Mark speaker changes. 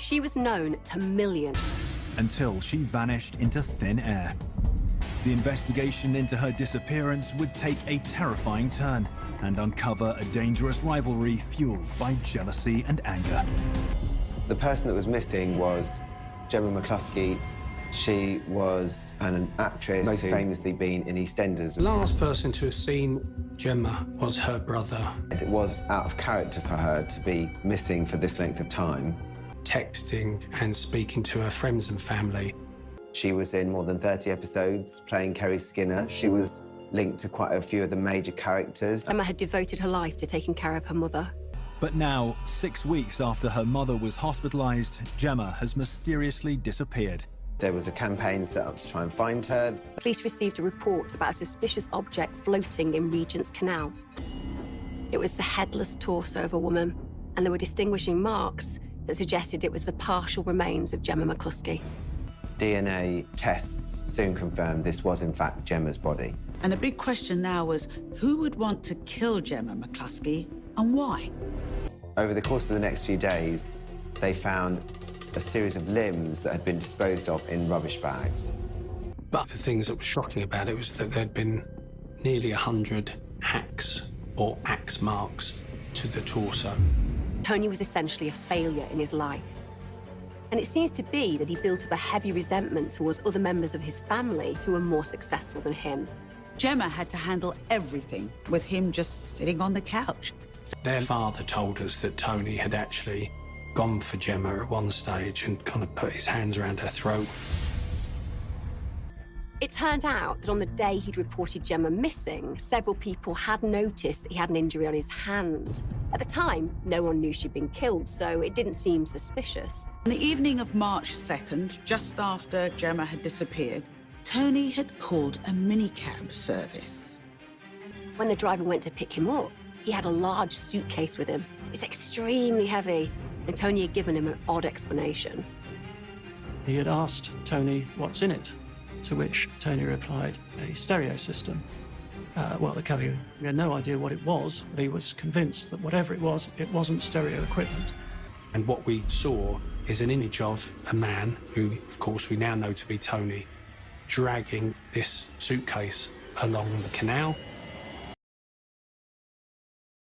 Speaker 1: She was known to millions.
Speaker 2: Until she vanished into thin air. The investigation into her disappearance would take a terrifying turn and uncover a dangerous rivalry fueled by jealousy and anger.
Speaker 3: The person that was missing was Gemma McCluskey. She was an actress, most famously been in EastEnders.
Speaker 4: The last person to have seen Gemma was her brother.
Speaker 3: It was out of character for her to be missing for this length of time.
Speaker 4: Texting and speaking to her friends and family.
Speaker 3: She was in more than 30 episodes playing Kerry Skinner. She was linked to quite a few of the major characters.
Speaker 1: Gemma had devoted her life to taking care of her mother.
Speaker 2: But now, 6 weeks after her mother was hospitalized, Gemma has mysteriously disappeared.
Speaker 3: There was a campaign set up to try and find her.
Speaker 1: Police received a report about a suspicious object floating in Regent's Canal. It was the headless torso of a woman, and there were distinguishing marks that suggested it was the partial remains of Gemma McCluskey.
Speaker 3: DNA tests soon confirmed this was in fact Gemma's body.
Speaker 5: And a big question now was, who would want to kill Gemma McCluskey and why?
Speaker 3: Over the course of the next few days, they found a series of limbs that had been disposed of in rubbish bags.
Speaker 4: But the things that were shocking about it was that there'd been nearly 100 hacks or axe marks to the torso.
Speaker 1: Tony was essentially a failure in his life. And it seems to be that he built up a heavy resentment towards other members of his family who were more successful than him.
Speaker 5: Gemma had to handle everything, with him just sitting on the couch.
Speaker 4: Their father told us that Tony had actually gone for Gemma at one stage and kind of put his hands around her throat.
Speaker 1: It turned out that on the day he'd reported Gemma missing, several people had noticed that he had an injury on his hand. At the time, no one knew she'd been killed, so it didn't seem suspicious.
Speaker 5: On the evening of March 2nd, just after Gemma had disappeared, Tony had called a minicab service.
Speaker 1: When the driver went to pick him up, he had a large suitcase with him. It was extremely heavy, and Tony had given him an odd explanation.
Speaker 6: He had asked Tony what's in it, to which Tony replied, a stereo system. Well, the cabby had no idea what it was, but he was convinced that whatever it wasn't stereo equipment.
Speaker 4: And what we saw is an image of a man who, of course, we now know to be Tony, dragging this suitcase along the canal.